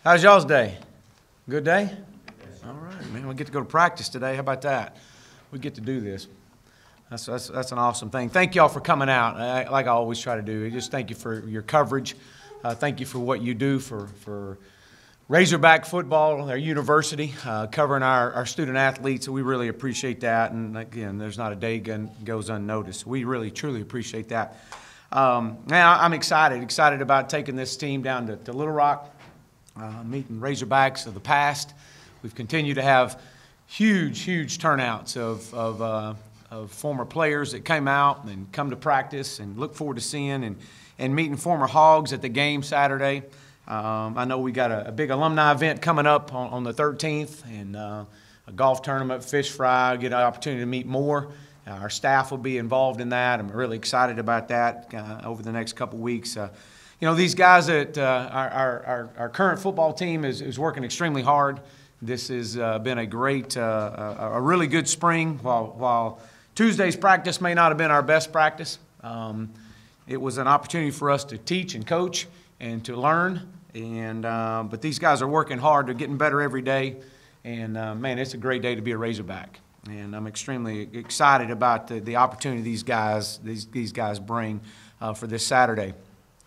How's y'all's day? Good day? All right, man. We get to go to practice today. How about that? We get to do this. That's an awesome thing. Thank y'all for coming out. Like I always try to do, just thank you for your coverage. Thank you for what you do for Razorback football, our university, covering our student athletes. We really appreciate that. And again, there's not a day goes unnoticed. We really, truly appreciate that. Man, I'm excited about taking this team down to Little Rock, meeting Razorbacks of the past. We've continued to have huge turnouts of former players that came out and come to practice, and look forward to seeing and meeting former Hogs at the game Saturday. I know we got a big alumni event coming up on the 13th, and a golf tournament, fish fry, get an opportunity to meet more. Our staff will be involved in that. I'm really excited about that over the next couple weeks. You know, these guys that our current football team is working extremely hard. This has been a great, a really good spring. While Tuesday's practice may not have been our best practice, it was an opportunity for us to teach and coach and to learn. And but these guys are working hard. They're getting better every day. And man, it's a great day to be a Razorback. And I'm extremely excited about the opportunity these guys bring for this Saturday.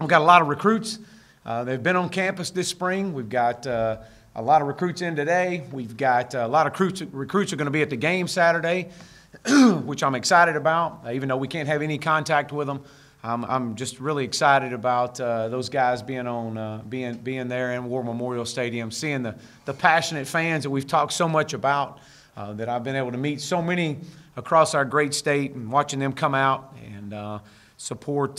We've got a lot of recruits. They've been on campus this spring. We've got a lot of recruits in today. We've got a lot of recruits are going to be at the game Saturday, which I'm excited about. Even though we can't have any contact with them, I'm just really excited about those guys being there in War Memorial Stadium, seeing the passionate fans that we've talked so much about, that I've been able to meet so many across our great state, and watching them come out and support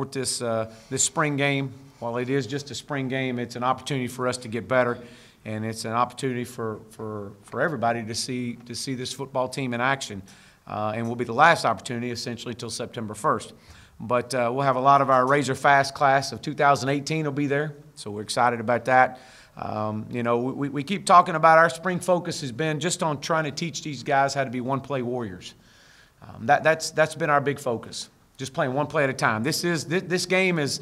this spring game. While it is just a spring game, it's an opportunity for us to get better, and it's an opportunity for everybody to see this football team in action. And will be the last opportunity essentially till September 1st. But we'll have a lot of our Razor Fast class of 2018 will be there, so we're excited about that. You know, we keep talking about our spring focus has been just on trying to teach these guys how to be one-play warriors. That's been our big focus. Just playing one play at a time. This game is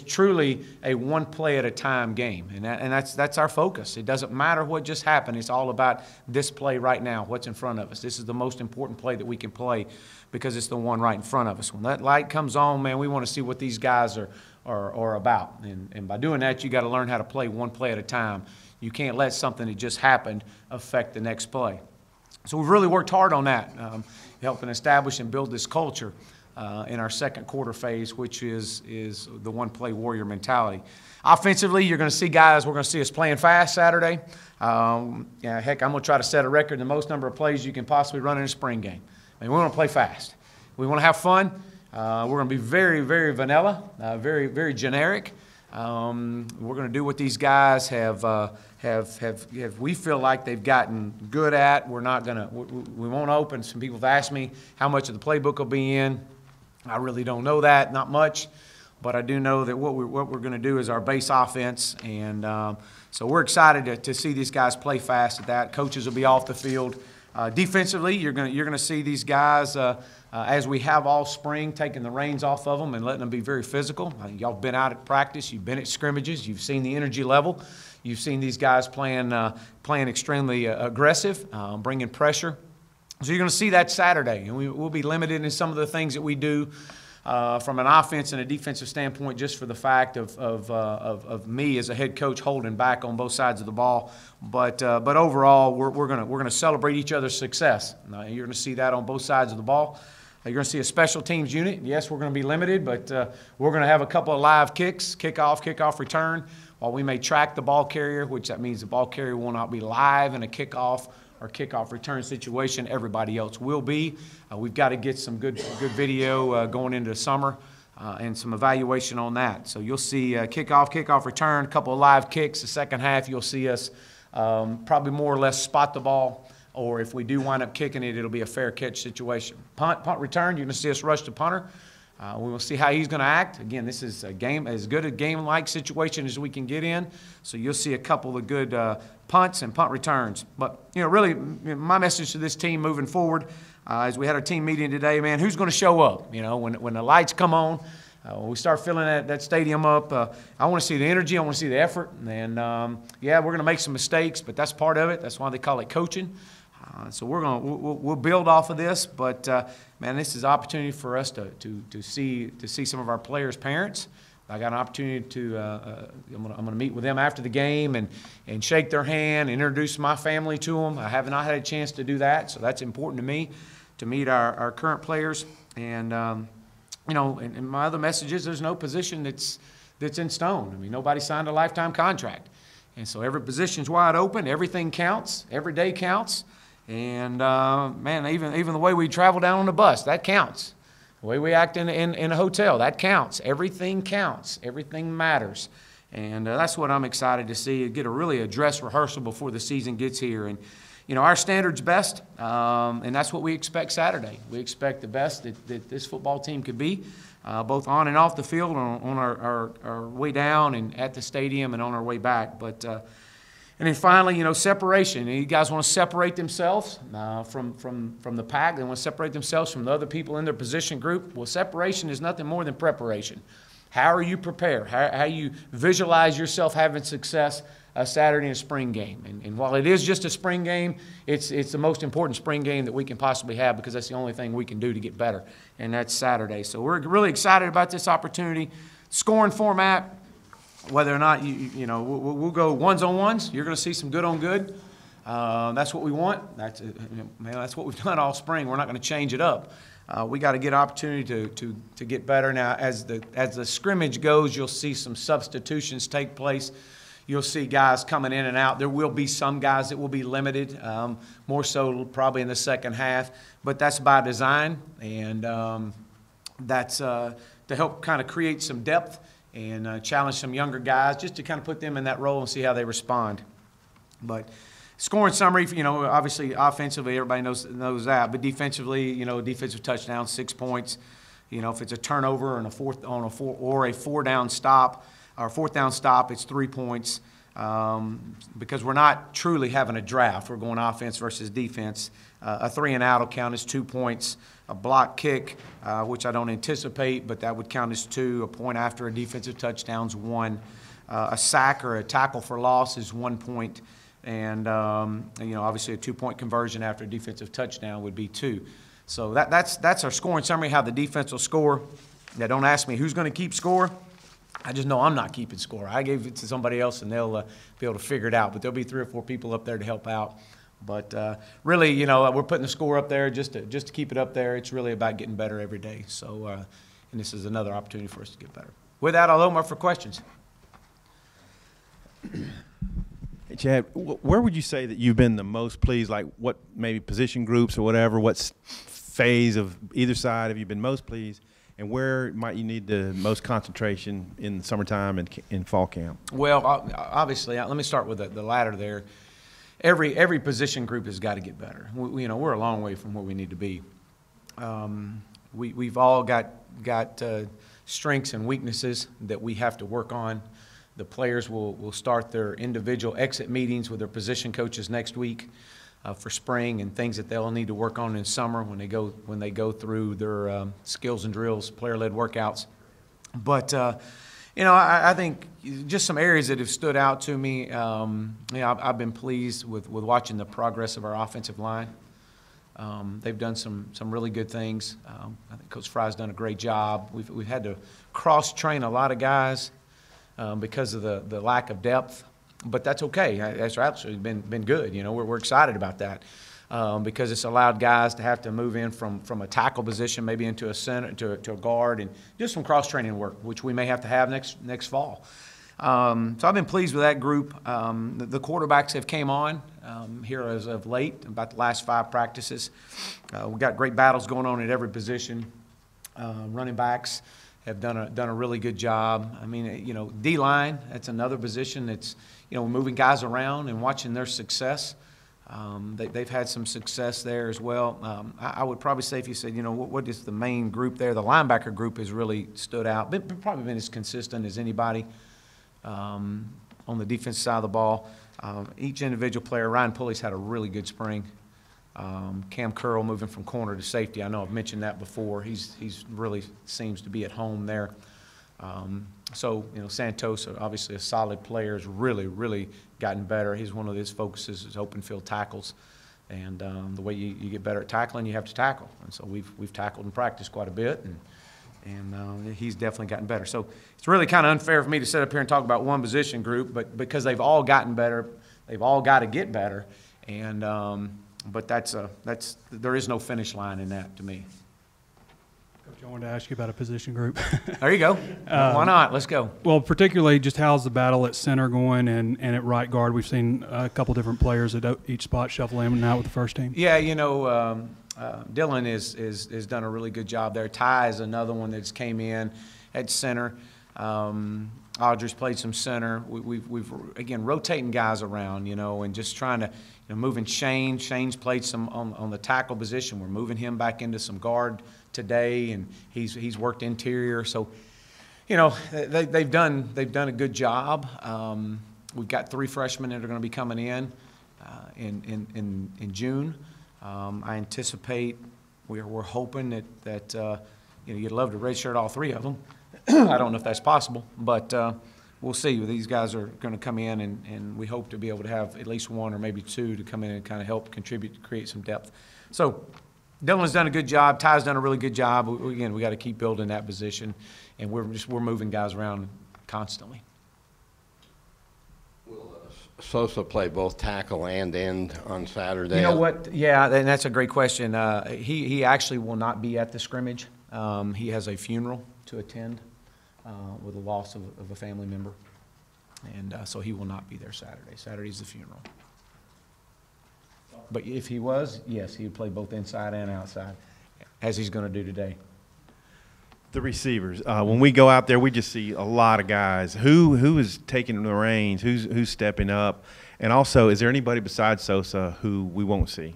truly a one play at a time game, and that's our focus. It doesn't matter what just happened. It's all about this play right now, what's in front of us. This is the most important play that we can play because it's the one right in front of us. When that light comes on, man, we want to see what these guys are about, and by doing that, you got to learn how to play one play at a time. You can't let something that just happened affect the next play. So we've really worked hard on that, helping establish and build this culture in our second quarter phase, which is the one-play warrior mentality. Offensively, you're going to see guys, we're going to see us playing fast Saturday. Heck, I'm going to try to set a record, the most number of plays you can possibly run in a spring game. I mean, we want to play fast. We want to have fun. We're going to be very vanilla, very generic. We're going to do what these guys have we feel like they've gotten good at. We're not going to, we won't open. Some people have asked me how much of the playbook will be in. I really don't know that, not much, but I do know that what we're going to do is our base offense, and so we're excited to see these guys play fast at that. Coaches will be off the field. Defensively, you're going to see these guys as we have all spring, taking the reins off of them and letting them be very physical. Y'all been out at practice, you've been at scrimmages, you've seen the energy level, you've seen these guys playing extremely aggressive, bringing pressure. So you're going to see that Saturday, and we'll be limited in some of the things that we do from an offense and a defensive standpoint, just for the fact of me as a head coach holding back on both sides of the ball. But overall, we're going to celebrate each other's success. You're going to see that on both sides of the ball. You're going to see a special teams unit. Yes, we're going to be limited, but we're going to have a couple of live kicks, kickoff, return. While we may track the ball carrier, which that means the ball carrier will not be live in a kickoff or kickoff return situation, everybody else will be. We've got to get some good video going into the summer and some evaluation on that. So you'll see kickoff, return, a couple of live kicks. The second half, you'll see us probably more or less spot the ball, or if we do wind up kicking it, it'll be a fair catch situation. Punt return, you're going to see us rush the punter. We will see how he's going to act. Again, this is a game, as good a game-like situation as we can get in. So you'll see a couple of good punts and punt returns. But, you know, really, my message to this team moving forward, as we had our team meeting today, man, who's going to show up? You know, when the lights come on, when we start filling that stadium up, I want to see the energy. I want to see the effort. And, yeah, we're going to make some mistakes, but that's part of it. That's why they call it coaching. So we'll build off of this. But, man, this is an opportunity for us to see some of our players' parents. I got an opportunity to I'm going to meet with them after the game and shake their hand, introduce my family to them. I have not had a chance to do that, so that's important to me, to meet our current players. And, you know, and my other message is there's no position that's in stone. I mean, nobody signed a lifetime contract. And so every position's wide open. Everything counts. Every day counts. And, man, even the way we travel down on the bus, that counts. The way we act in a hotel, that counts. Everything counts. Everything matters. And that's what I'm excited to see, get a dress rehearsal before the season gets here. And, you know, our standard's best, and that's what we expect Saturday. We expect the best that this football team could be, both on and off the field, on our way down and at the stadium and on our way back. But and then finally, you know, separation. You guys want to separate themselves from the pack. They want to separate themselves from the other people in their position group. Well, separation is nothing more than preparation. How are you prepared? How you visualize yourself having success Saturday in a spring game. And while it is just a spring game, it's the most important spring game that we can possibly have, because that's the only thing we can do to get better, and that's Saturday. So we're really excited about this opportunity. Scoring format, whether or not you know, we'll go ones on ones. You're going to see some good on good. That's what we want. That's what we've done all spring. We're not going to change it up. We got to get opportunity to get better. Now, as the scrimmage goes, you'll see some substitutions take place. You'll see guys coming in and out. There will be some guys that will be limited, more so probably in the second half, but that's by design, and that's to help kind of create some depth and challenge some younger guys, just to kind of put them in that role and see how they respond. But scoring summary, you know, obviously offensively everybody knows that, but defensively, you know, defensive touchdown, 6 points. You know, if it's a turnover and a fourth down stop, it's 3 points. Because we're not truly having a draft. We're going offense versus defense. A 3 and out will count as 2 points. A block kick, which I don't anticipate, but that would count as 2. A point after a defensive touchdown's 1. A sack or a tackle for loss is 1 point. And you know, obviously a 2-point conversion after a defensive touchdown would be 2. So that's our scoring summary, how the defense will score. Now, don't ask me who's going to keep score. I just know I'm not keeping score. I gave it to somebody else, and they'll be able to figure it out. But there'll be 3 or 4 people up there to help out. But really, you know, we're putting the score up there just to keep it up there. It's really about getting better every day. So, and this is another opportunity for us to get better. With that, I'll open up for questions. Hey, Chad, where would you say that you've been the most pleased? Like, what maybe position groups or whatever? What phase of either side have you been most pleased? And where might you need the most concentration in the summertime and in fall camp? Well, obviously, let me start with the latter there. Every position group has got to get better. You know, we're a long way from where we need to be. We've all got strengths and weaknesses that we have to work on. The players will start their individual exit meetings with their position coaches next week for spring, and things that they'll need to work on in summer when they go through their skills and drills, player-led workouts. But you know, I think just some areas that have stood out to me. You know, I've been pleased with watching the progress of our offensive line. They've done some really good things. I think Coach Fry's done a great job. We've had to cross-train a lot of guys because of the lack of depth. But that's okay. That's absolutely been good. You know, we're excited about that because it's allowed guys to have to move in from a tackle position, maybe into a center, to a guard, and do some cross-training work, which we may have to have next fall. So I've been pleased with that group. The quarterbacks have came on here as of late, about the last 5 practices. We've got great battles going on at every position. Running backs have done a really good job. I mean, you know, D-line, that's another position that's, you know, moving guys around and watching their success. They've had some success there as well. I would probably say, if you said, you know, what is the main group there, the linebacker group has really stood out. Probably been as consistent as anybody on the defensive side of the ball. Each individual player, Ryan Pulley's had a really good spring. Cam Curl moving from corner to safety. I know I've mentioned that before. He's really seems to be at home there. So, Santos, obviously a solid player, has really gotten better. He's one of his focuses is open field tackles. And the way you get better at tackling, you have to tackle. And so we've tackled in practice quite a bit, and he's definitely gotten better. So it's really kind of unfair for me to sit up here and talk about one position group, but because they've all gotten better, they've all got to get better. And but there is no finish line in that to me. Coach, I wanted to ask you about a position group. There you go. Why not? Let's go. Well, particularly just how's the battle at center going and at right guard? We've seen a couple different players at each spot shuffle in and out with the first team. Yeah, Dylan is done a really good job there. Ty is another one that's came in at center. Audrey's played some center. We've again rotating guys around, and just trying to moving Shane. Shane's played some on the tackle position. We're moving him back into some guard today, and he's worked interior. So, they've done a good job. We've got 3 freshmen that are going to be coming in June. I anticipate we're hoping that you'd love to redshirt all 3 of them. I don't know if that's possible, but we'll see. These guys are going to come in, and we hope to be able to have at least 1 or maybe 2 to come in and kind of help contribute to create some depth. So Dylan's done a good job. Ty's done a really good job. Again, we got to keep building that position, and we're moving guys around constantly. Will Sosa play both tackle and end on Saturday? You know what? Yeah, and that's a great question. He actually will not be at the scrimmage. He has a funeral to attend with the loss of a family member, and so he will not be there Saturday. Saturday's the funeral. But if he was, yes, he would play both inside and outside, as he's going to do today. The receivers. When we go out there, we just see a lot of guys. Who is taking the reins? Who's stepping up? And also, is there anybody besides Sosa who we won't see?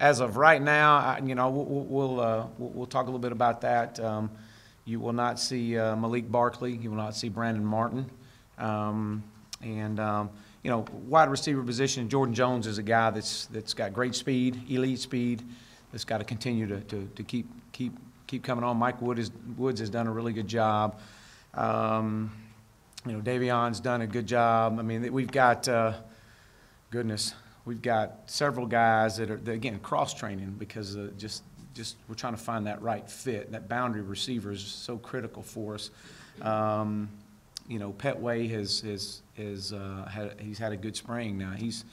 As of right now, we'll talk a little bit about that. You will not see Malik Barkley. You will not see Brandon Martin. Wide receiver position, Jordan Jones is a guy that's got great speed, elite speed. That's got to continue to keep coming on. Mike Woods has done a really good job. Davion's done a good job. I mean, we've got we've got several guys that are again cross training because just we're trying to find that right fit. That boundary receiver is so critical for us. Petway he's had a good spring now. He's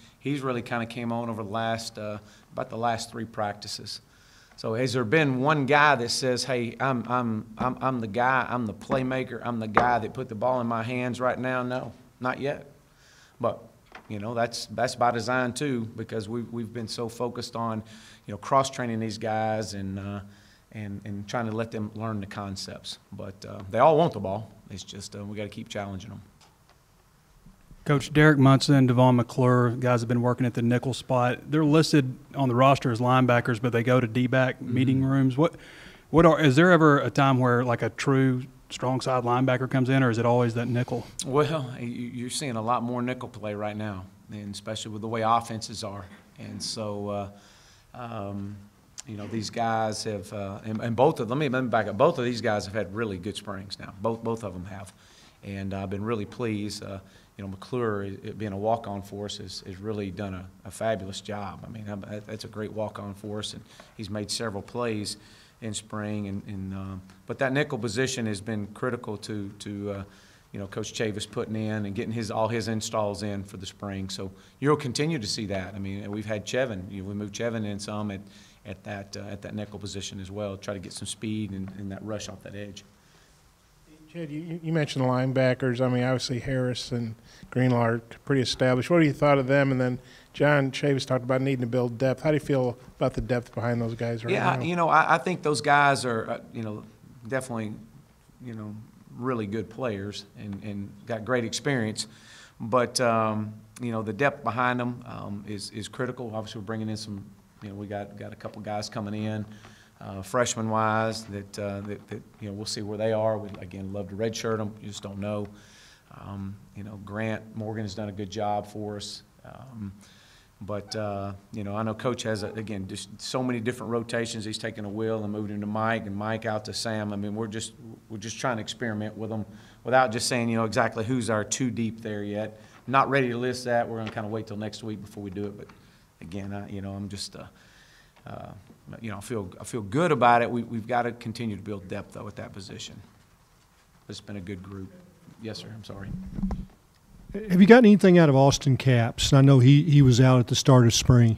really kind of came on over the last about the last 3 practices. So has there been one guy that says, "Hey, I'm the guy, I'm the playmaker, I'm the guy that put the ball in my hands right now"? No, not yet. But that's by design too, because we've been so focused on cross training these guys and trying to let them learn the concepts. But they all want the ball. It's just we got to keep challenging them. Coach, Derek Munson, Devon McClure, guys have been working at the nickel spot. They're listed on the roster as linebackers, but they go to D-back meeting rooms. Is there ever a time where like a true strong side linebacker comes in, or is it always that nickel? Well, you're seeing a lot more nickel play right now, and especially with the way offenses are. And so, these guys have, and both of them, let me back up, both of these guys have had really good springs now. Both of them have. And I've been really pleased. McClure, being a walk-on for us, has really done a fabulous job. I mean, that's a great walk-on for us, and he's made several plays in spring. But that nickel position has been critical to Coach Chavis putting in and getting all his installs in for the spring. So you'll continue to see that. I mean, we've had Chevin. We moved Chevin in some at that nickel position as well, try to get some speed and that rush off that edge. Chad, you mentioned the linebackers. I mean, obviously Harris and Greenlaw are pretty established. What do you thought of them? And then John Chavis talked about needing to build depth. How do you feel about the depth behind those guys right now? Yeah, I think those guys are, definitely, really good players and got great experience. But, the depth behind them is critical. Obviously, we're bringing in some, we got a couple guys coming in. Freshman-wise, that we'll see where they are. We'd again love to redshirt them. You just don't know. Grant Morgan has done a good job for us. But, you know, I know Coach has, again, just so many different rotations. He's taken a Will and moved him to Mike, and Mike out to Sam. I mean, we're just trying to experiment with them without just saying, you know, exactly who's our two deep there yet. Not ready to list that. We're going to kind of wait till next week before we do it. But again, you know, I'm just, you know, I feel good about it. We've got to continue to build depth though at that position. It's been a good group. Yes, sir. I'm sorry. Have you gotten anything out of Austin Capps? I know he was out at the start of spring.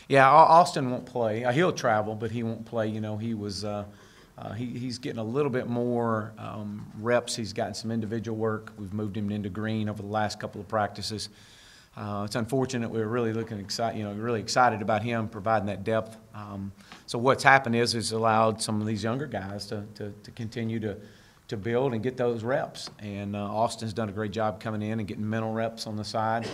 Yeah, Austin won't play. He'll travel, but he won't play. You know, he was he's getting a little bit more reps. He's gotten some individual work. We've moved him into green over the last couple of practices. It's unfortunate. We're really really excited about him providing that depth. So what's happened is it's allowed some of these younger guys to continue to build and get those reps. And Austin's done a great job coming in and getting mental reps on the side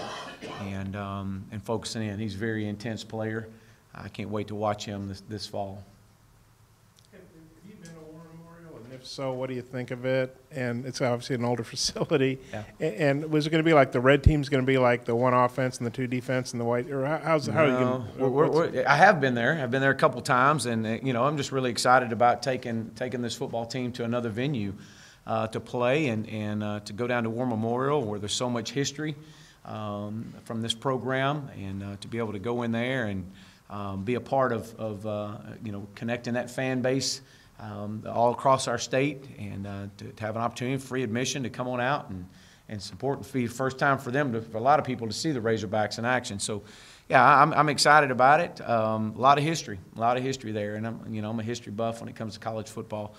and focusing in. He's a very intense player. I can't wait to watch him this fall. Have you been to War Memorial? And if so, what do you think of it? And it's obviously an older facility. Yeah. And was it going to be like the red team's going to be like the one offense and the two defense and the white? Or how are you going to? I have been there. I've been there a couple times, and you know, I'm just really excited about taking this football team to another venue to play and to go down to War Memorial where there's so much history from this program, and to be able to go in there and be a part of you know, connecting that fan base all across our state, and to have an opportunity, free admission, to come on out and support and be the first time for them, for a lot of people, to see the Razorbacks in action. So, yeah, I'm excited about it. A lot of history there, and I'm a history buff when it comes to college football.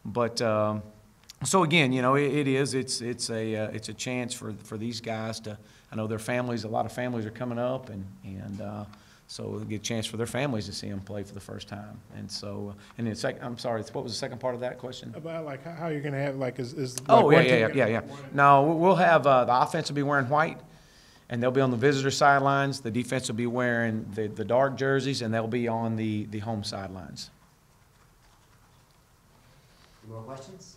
But so again, you know, it's a chance for these guys to. I know their families. A lot of families are coming up, and so it'll get a chance for their families to see them play for the first time. And so, and then I'm sorry, what was the second part of that question? About like how you're going to have like is like oh one team yeah. gonna have one? No, we'll have the offense will be wearing white, and they'll be on the visitor sidelines. The defense will be wearing the dark jerseys, and they'll be on the home sidelines. More questions?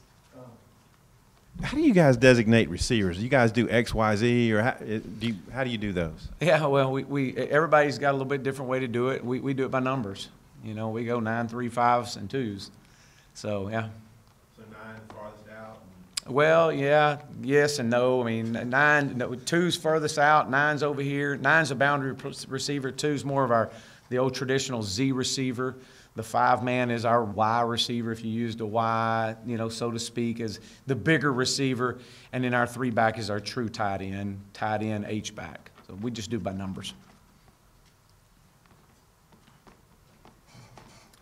How do you guys designate receivers? You guys do X, Y, Z, or how do you do those? Yeah, well, we everybody's got a little bit different way to do it. We do it by numbers. You know, we go 9, 3, 5s, and 2s. So yeah. So 9 farthest out. Well, yeah, yes and no. I mean, 2's furthest out, 9's over here. 9's a boundary receiver. 2's more of the old traditional Z receiver. The 5-man is our Y receiver, if you used a Y, you know, so to speak, is the bigger receiver. And then our 3-back is our true tight end, H-back. So we just do by numbers.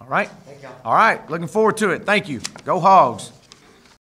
All right? Thank you. All right, looking forward to it. Thank you. Go Hogs.